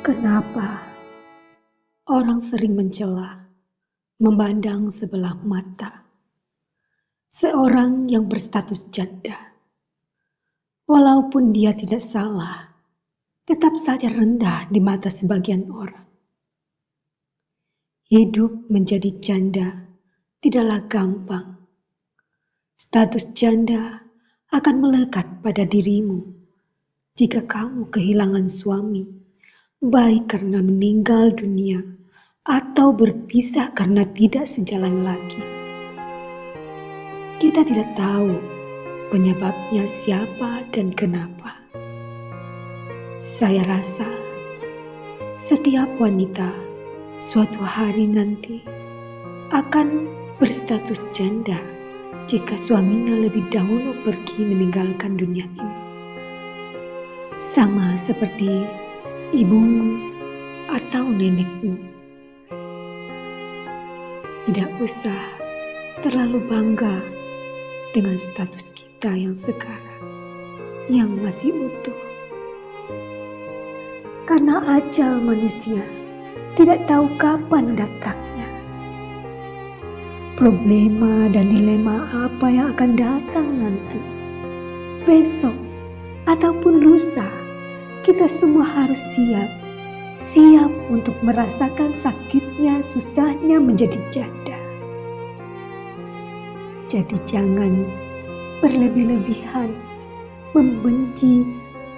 Kenapa orang sering mencela, memandang sebelah mata seorang yang berstatus janda? Walaupun dia tidak salah, tetap saja rendah di mata sebagian orang. Hidup menjadi janda tidaklah gampang. Status janda akan melekat pada dirimu jika kamu kehilangan suami, baik karena meninggal dunia atau berpisah karena tidak sejalan lagi. Kita tidak tahu penyebabnya siapa dan kenapa. Saya rasa setiap wanita suatu hari nanti akan berstatus janda jika suaminya lebih dahulu pergi meninggalkan dunia ini. Sama seperti ibumu atau nenekmu. Tidak usah terlalu bangga dengan status kita yang sekarang, yang masih utuh. Karena ajal manusia tidak tahu kapan datangnya. Problema dan dilema apa yang akan datang nanti, besok ataupun lusa, kita semua harus siap untuk merasakan sakitnya, susahnya menjadi janda. Jadi jangan berlebih-lebihan membenci,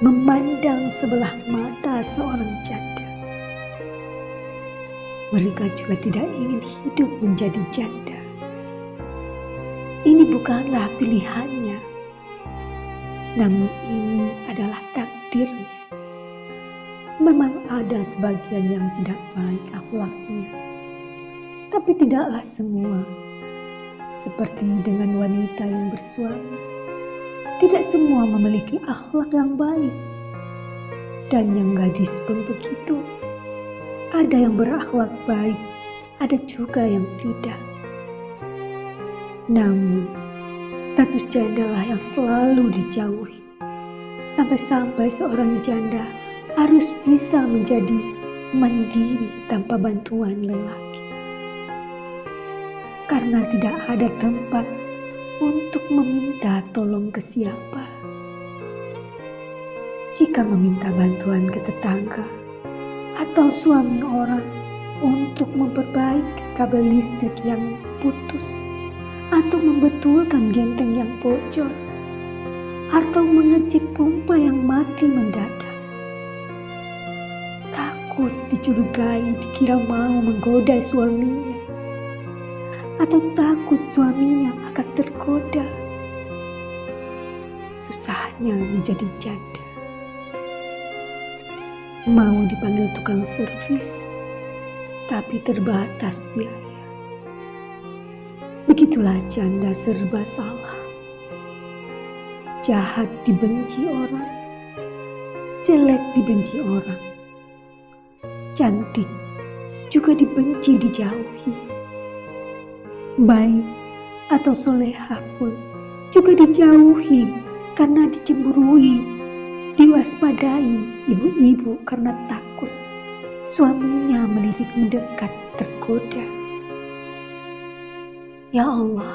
memandang sebelah mata seorang janda. Mereka juga tidak ingin hidup menjadi janda. Ini bukanlah pilihannya, namun ini adalah takdirnya. Memang ada sebagian yang tidak baik akhlaknya, tapi tidaklah semua. Seperti dengan wanita yang bersuami, tidak semua memiliki akhlak yang baik. Dan yang gadis pun begitu. Ada yang berakhlak baik, ada juga yang tidak. Namun, status janda lah yang selalu dijauhi. Sampai-sampai seorang janda harus bisa menjadi mandiri tanpa bantuan lelaki. Karena tidak ada tempat untuk meminta tolong ke siapa. Jika meminta bantuan ke tetangga atau suami orang untuk memperbaiki kabel listrik yang putus, atau membetulkan genteng yang bocor, atau mengecek pompa yang mati mendadak. Takut dicurigai, dikira mau menggoda suaminya, atau takut suaminya akan tergoda. Susahnya menjadi janda. Mau dipanggil tukang servis, tapi terbatas biaya. Begitulah janda serba salah. Jahat dibenci orang, jelek dibenci orang, cantik juga dibenci, dijauhi. Baik atau solehah pun juga dijauhi karena dicemburui, diwaspadai ibu-ibu karena takut suaminya melirik mendekat, tergoda. Ya Allah,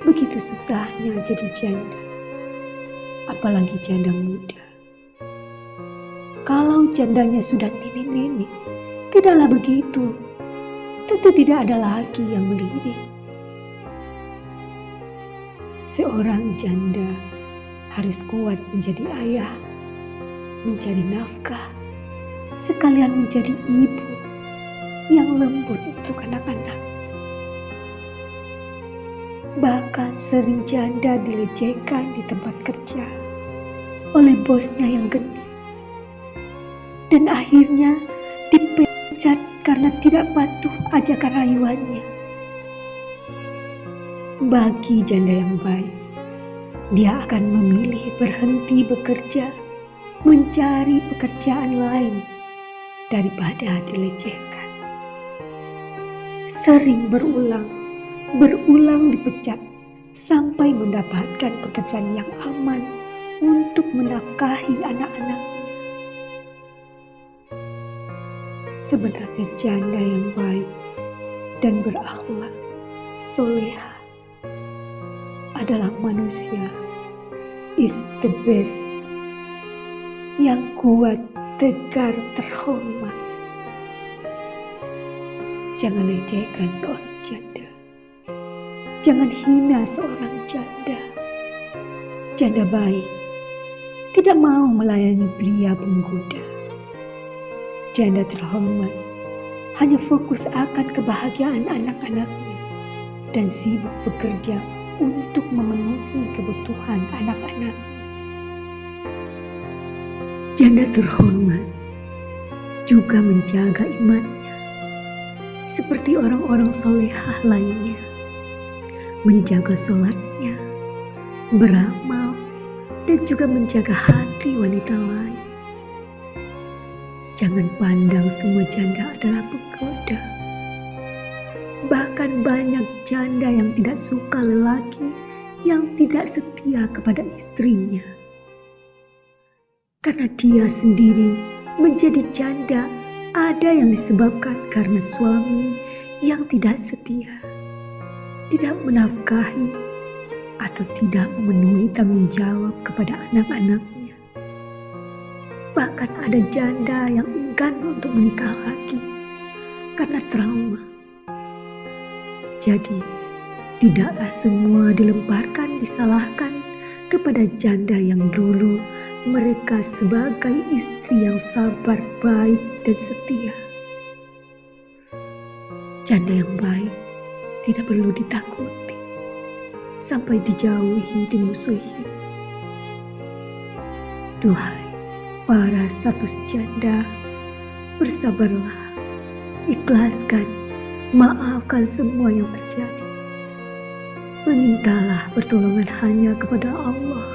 begitu susahnya jadi janda, apalagi janda muda. Kalau jandanya sudah nenek-nenek, tidaklah begitu. Tentu tidak ada lagi yang melirik. Seorang janda harus kuat menjadi ayah, mencari nafkah, sekalian menjadi ibu yang lembut untuk anak-anak. Bahkan sering janda dilecehkan di tempat kerja oleh bosnya yang genit, dan akhirnya dipecat karena tidak patuh ajakan rayuannya. Bagi janda yang baik, dia akan memilih berhenti bekerja, mencari pekerjaan lain daripada dilecehkan. Sering berulang dipecat sampai mendapatkan pekerjaan yang aman untuk menafkahi anak-anaknya. Sebenarnya janda yang baik dan berakhlak soleha adalah manusia is the best, yang kuat, tegar, terhormat. Jangan lecehkan seorang janda. Jangan hina seorang janda. Janda baik tidak mau melayani pria penggoda. Janda terhormat hanya fokus akan kebahagiaan anak-anaknya dan sibuk bekerja untuk memenuhi kebutuhan anak-anak. Janda terhormat juga menjaga imannya seperti orang-orang solehah lainnya, menjaga sholatnya, beramal, dan juga menjaga hati wanita lain. Jangan pandang semua janda adalah penggoda. Bahkan banyak janda yang tidak suka lelaki yang tidak setia kepada istrinya. Karena dia sendiri menjadi janda ada yang disebabkan karena suami yang tidak setia, tidak menafkahi, atau tidak memenuhi tanggung jawab kepada anak-anaknya. Bahkan ada janda yang enggan untuk menikah lagi karena trauma. Jadi, tidaklah semua dilemparkan, disalahkan kepada janda yang dulu mereka sebagai istri yang sabar, baik, dan setia. Janda yang baik tidak perlu ditakuti sampai dijauhi, dimusuhi. Duhai para status janda, bersabarlah, ikhlaskan, maafkan semua yang terjadi. Memintalah pertolongan hanya kepada Allah.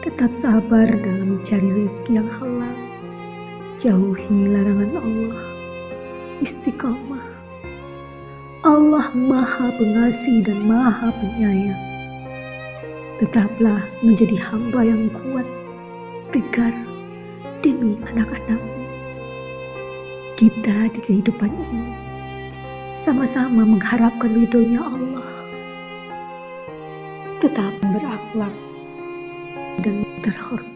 Tetap sabar dalam mencari rezeki yang halal. Jauhi larangan Allah. Istiqamah. Allah Maha Pengasih dan Maha Penyayang. Tetaplah menjadi hamba yang kuat, tegar demi anak-anakmu. Kita di kehidupan ini sama-sama mengharapkan ridhonya Allah. Tetap berakhlak dan terhormat.